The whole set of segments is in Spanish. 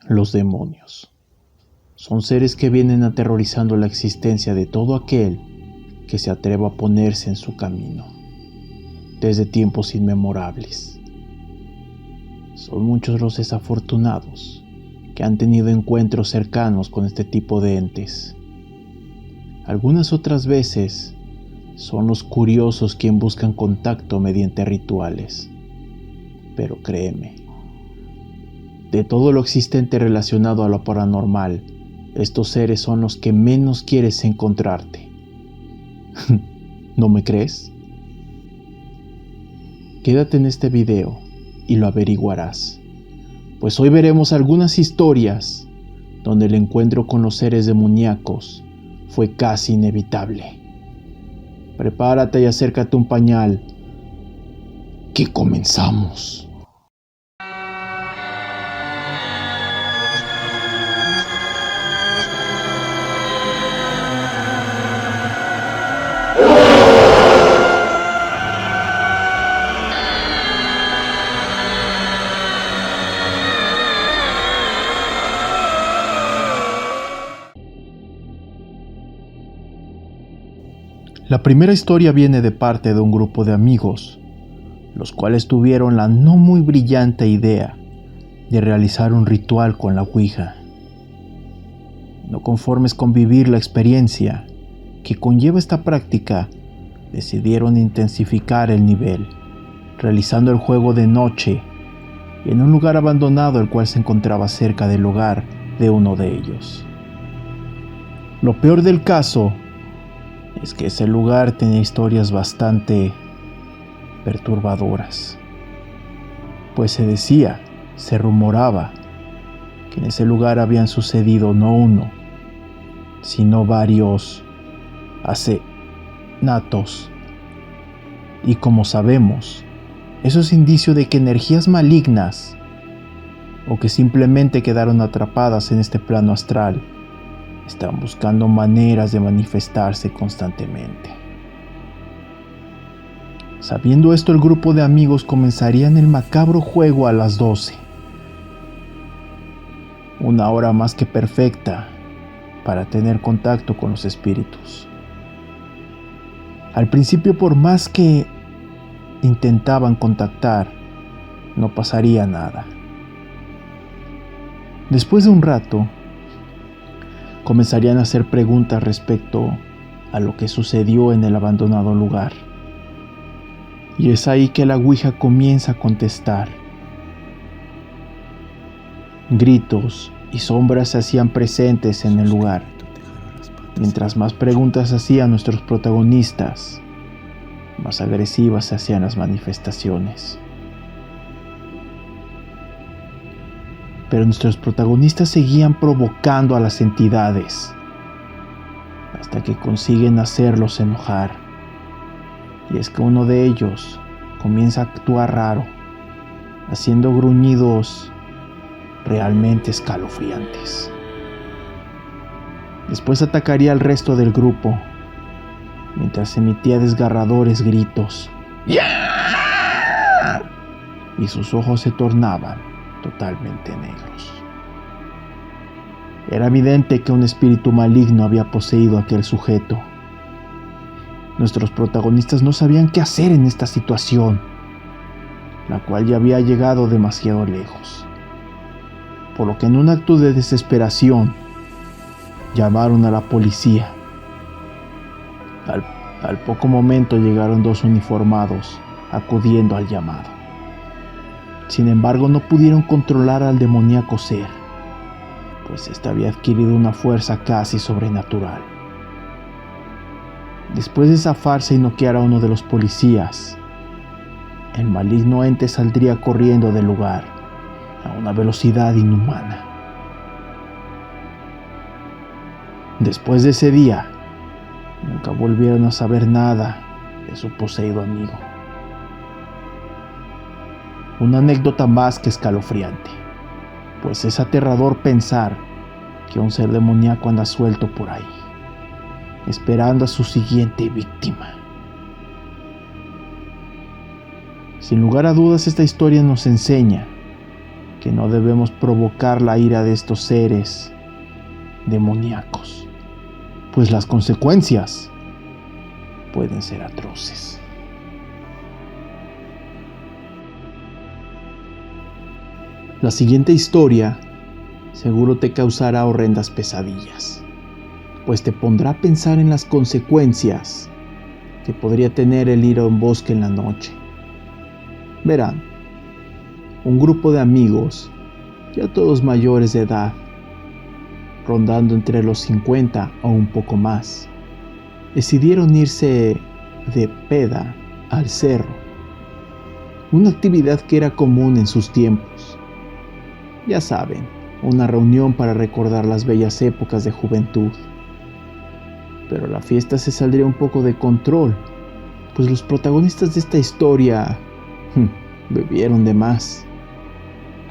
Los demonios son seres que vienen aterrorizando la existencia de todo aquel que se atreva a ponerse en su camino, desde tiempos inmemorables. Son muchos los desafortunados que han tenido encuentros cercanos con este tipo de entes. Algunas otras veces son los curiosos quienes buscan contacto mediante rituales. Pero créeme, de todo lo existente relacionado a lo paranormal, estos seres son los que menos quieres encontrarte. ¿No me crees? Quédate en este video y lo averiguarás, pues hoy veremos algunas historias donde el encuentro con los seres demoníacos fue casi inevitable. Prepárate y acércate un pañal, que comenzamos. La primera historia viene de parte de un grupo de amigos, los cuales tuvieron la no muy brillante idea de realizar un ritual con la Ouija. No conformes con vivir la experiencia que conlleva esta práctica, decidieron intensificar el nivel, realizando el juego de noche y en un lugar abandonado el cual se encontraba cerca del hogar de uno de ellos. Lo peor del caso es que ese lugar tenía historias bastante perturbadoras, pues se rumoraba que en ese lugar habían sucedido no uno, sino varios asesinatos. Y como sabemos, eso es indicio de que energías malignas o que simplemente quedaron atrapadas en este plano astral están buscando maneras de manifestarse constantemente. Sabiendo esto, el grupo de amigos comenzarían el macabro juego a las 12. Una hora más que perfecta para tener contacto con los espíritus. Al principio, por más que intentaban contactar, no pasaría nada. Después de un rato, comenzarían a hacer preguntas respecto a lo que sucedió en el abandonado lugar. Y es ahí que la Ouija comienza a contestar. Gritos y sombras se hacían presentes en el lugar. Mientras más preguntas hacían nuestros protagonistas, más agresivas se hacían las manifestaciones. Pero nuestros protagonistas seguían provocando a las entidades hasta que consiguen hacerlos enojar. Y es que uno de ellos comienza a actuar raro, haciendo gruñidos realmente escalofriantes. Después atacaría al resto del grupo, mientras emitía desgarradores gritos. Y sus ojos se tornaban totalmente negros. Era evidente que un espíritu maligno había poseído a aquel sujeto. Nuestros protagonistas no sabían qué hacer en esta situación, la cual ya había llegado demasiado lejos, por lo que en un acto de desesperación llamaron a la policía. Al poco momento llegaron 2 uniformados acudiendo al llamado. Sin embargo, no pudieron controlar al demoníaco ser, pues éste había adquirido una fuerza casi sobrenatural. Después de zafarse y noquear a uno de los policías, el maligno ente saldría corriendo del lugar a una velocidad inhumana. Después de ese día, nunca volvieron a saber nada de su poseído amigo. Una anécdota más que escalofriante, pues es aterrador pensar que un ser demoníaco anda suelto por ahí, esperando a su siguiente víctima. Sin lugar a dudas, esta historia nos enseña que no debemos provocar la ira de estos seres demoníacos, pues las consecuencias pueden ser atroces. La siguiente historia seguro te causará horrendas pesadillas, pues te pondrá a pensar en las consecuencias que podría tener el ir a un bosque en la noche. Verán, un grupo de amigos, ya todos mayores de edad, rondando entre los 50 o un poco más, decidieron irse de peda al cerro, una actividad que era común en sus tiempos. Ya saben, una reunión para recordar las bellas épocas de juventud. Pero la fiesta se saldría un poco de control, pues los protagonistas de esta historia bebieron de más.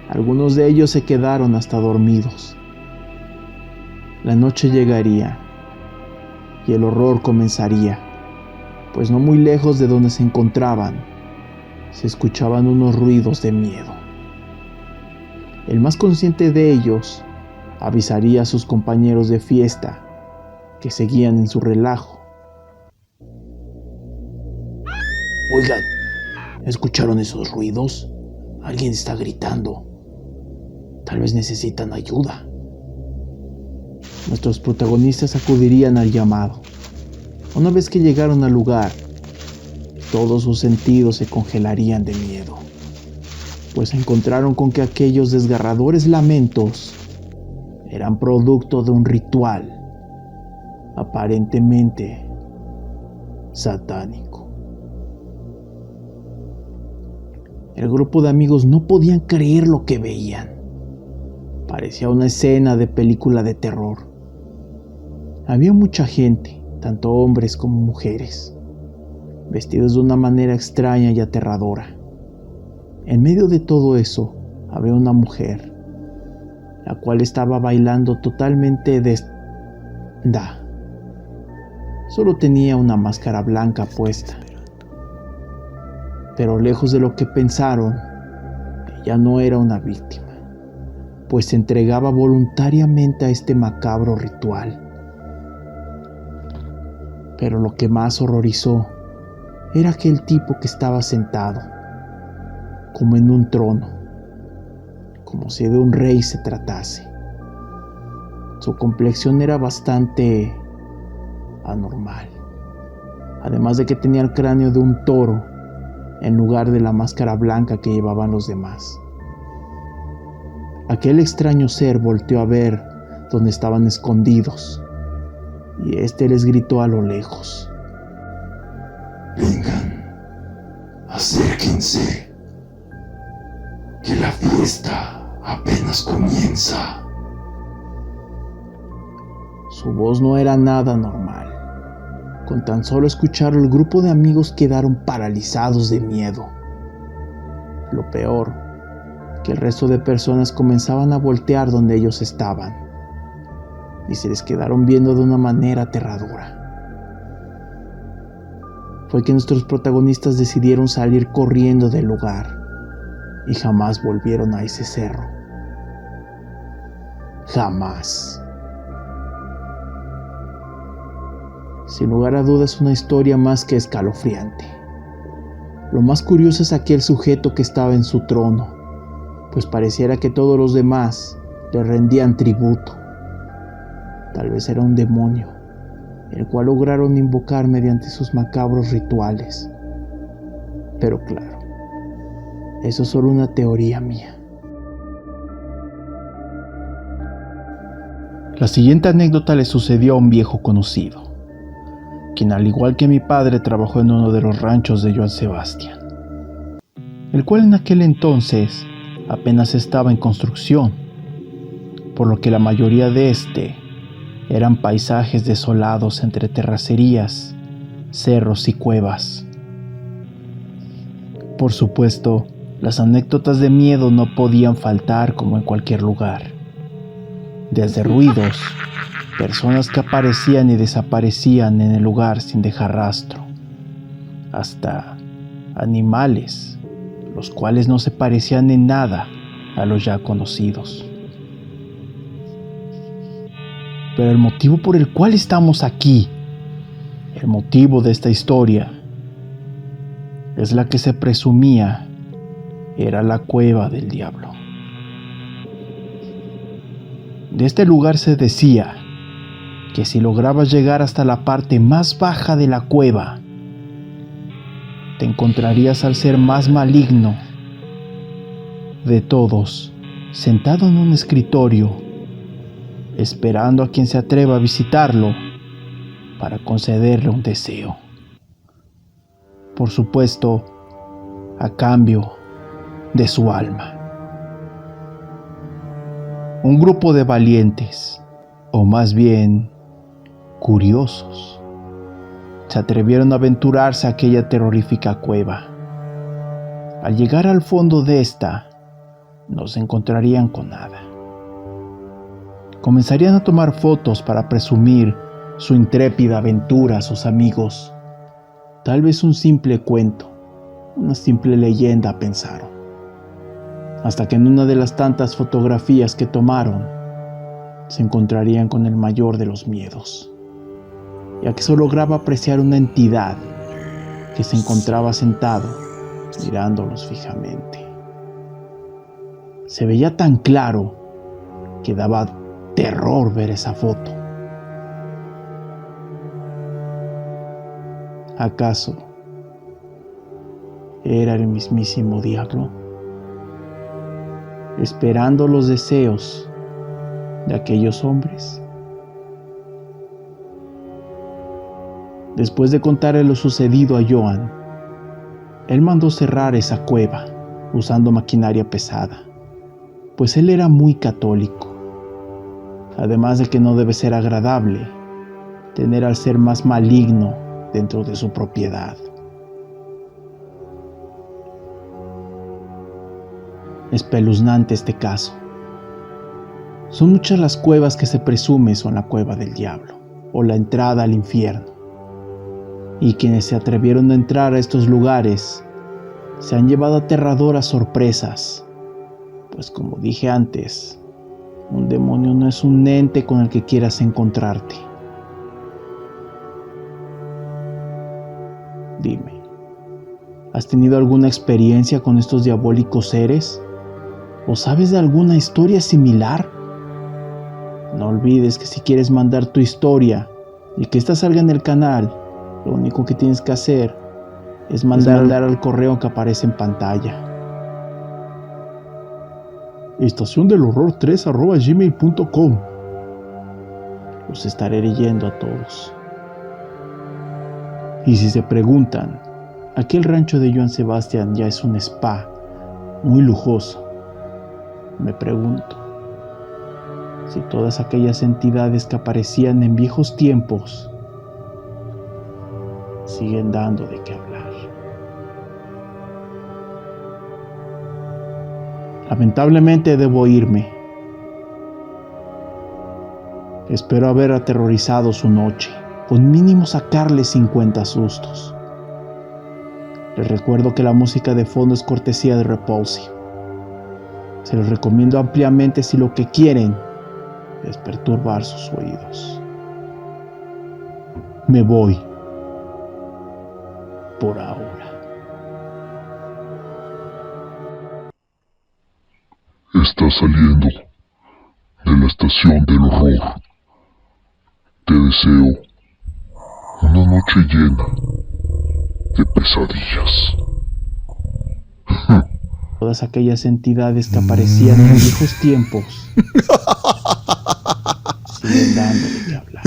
Algunos de ellos se quedaron hasta dormidos. La noche llegaría y el horror comenzaría, pues no muy lejos de donde se encontraban, se escuchaban unos ruidos de miedo. El más consciente de ellos avisaría a sus compañeros de fiesta que seguían en su relajo. Oigan, ¿escucharon esos ruidos? Alguien está gritando. Tal vez necesitan ayuda. Nuestros protagonistas acudirían al llamado. Una vez que llegaron al lugar, todos sus sentidos se congelarían de miedo, pues se encontraron con que aquellos desgarradores lamentos eran producto de un ritual aparentemente satánico. El grupo de amigos no podían creer lo que veían. Parecía una escena de película de terror. Había mucha gente, tanto hombres como mujeres, vestidos de una manera extraña y aterradora. En medio de todo eso, había una mujer, la cual estaba bailando totalmente desnuda. Solo tenía una máscara blanca puesta. Pero lejos de lo que pensaron, ella no era una víctima, pues se entregaba voluntariamente a este macabro ritual. Pero lo que más horrorizó era aquel tipo que estaba sentado, como en un trono, como si de un rey se tratase. Su complexión era bastante anormal, además de que tenía el cráneo de un toro en lugar de la máscara blanca que llevaban los demás. Aquel extraño ser volteó a ver donde estaban escondidos, y éste les gritó a lo lejos: Vengan, acérquense, que la fiesta apenas comienza. Su voz no era nada normal. Con tan solo escucharlo, el grupo de amigos quedaron paralizados de miedo. Lo peor, que el resto de personas comenzaban a voltear donde ellos estaban, y se les quedaron viendo de una manera aterradora. Fue que nuestros protagonistas decidieron salir corriendo del lugar, y jamás volvieron a ese cerro. Jamás. Sin lugar a dudas, una historia más que escalofriante. Lo más curioso es aquel sujeto que estaba en su trono, pues pareciera que todos los demás le rendían tributo. Tal vez era un demonio, el cual lograron invocar mediante sus macabros rituales. Pero claro, eso es solo una teoría mía. La siguiente anécdota le sucedió a un viejo conocido, quien al igual que mi padre trabajó en uno de los ranchos de Joan Sebastián, el cual en aquel entonces apenas estaba en construcción, por lo que la mayoría de eran paisajes desolados entre terracerías, cerros y cuevas. Por supuesto, las anécdotas de miedo no podían faltar como en cualquier lugar. Desde ruidos, personas que aparecían y desaparecían en el lugar sin dejar rastro, hasta animales, los cuales no se parecían en nada a los ya conocidos. Pero el motivo por el cual estamos aquí, el motivo de esta historia, es la que se presumía era la cueva del diablo. De este lugar se decía que si lograbas llegar hasta la parte más baja de la cueva, te encontrarías al ser más maligno de todos, sentado en un escritorio, esperando a quien se atreva a visitarlo para concederle un deseo. Por supuesto, a cambio de su alma. Un grupo de valientes, o más bien curiosos, se atrevieron a aventurarse a aquella terrorífica cueva. Al llegar al fondo de esta, no se encontrarían con nada. Comenzarían a tomar fotos para presumir su intrépida aventura a sus amigos. Tal vez un simple cuento, una simple leyenda, pensaron. Hasta que en una de las tantas fotografías que tomaron, se encontrarían con el mayor de los miedos, ya que se lograba apreciar una entidad que se encontraba sentado mirándolos fijamente. Se veía tan claro que daba terror ver esa foto. ¿Acaso era el mismísimo diablo, esperando los deseos de aquellos hombres? Después de contarle lo sucedido a Joan, él mandó cerrar esa cueva usando maquinaria pesada, pues él era muy católico. Además de que no debe ser agradable tener al ser más maligno dentro de su propiedad. Espeluznante este caso. Son muchas las cuevas que se presume son la cueva del diablo o la entrada al infierno. Y quienes se atrevieron a entrar a estos lugares se han llevado aterradoras sorpresas, pues como dije antes, un demonio no es un ente con el que quieras encontrarte. Dime, ¿has tenido alguna experiencia con estos diabólicos seres? ¿O sabes de alguna historia similar? No olvides que si quieres mandar tu historia y que esta salga en el canal, lo único que tienes que hacer es mandar al correo que aparece en pantalla. estaciondelhorror3@gmail.com. Los estaré leyendo a todos. Y si se preguntan, aquel rancho de Joan Sebastián ya es un spa muy lujoso. Me pregunto si todas aquellas entidades que aparecían en viejos tiempos siguen dando de qué hablar. Lamentablemente debo irme. Espero haber aterrorizado su noche, con mínimo sacarle 50 sustos. Les recuerdo que la música de fondo es cortesía de Repulsive. Se los recomiendo ampliamente si lo que quieren es perturbar sus oídos. Me voy. Por ahora. Está saliendo de la estación del horror. Te deseo una noche llena de pesadillas. Todas aquellas entidades que aparecían en viejos tiempos siguen dando de qué hablar.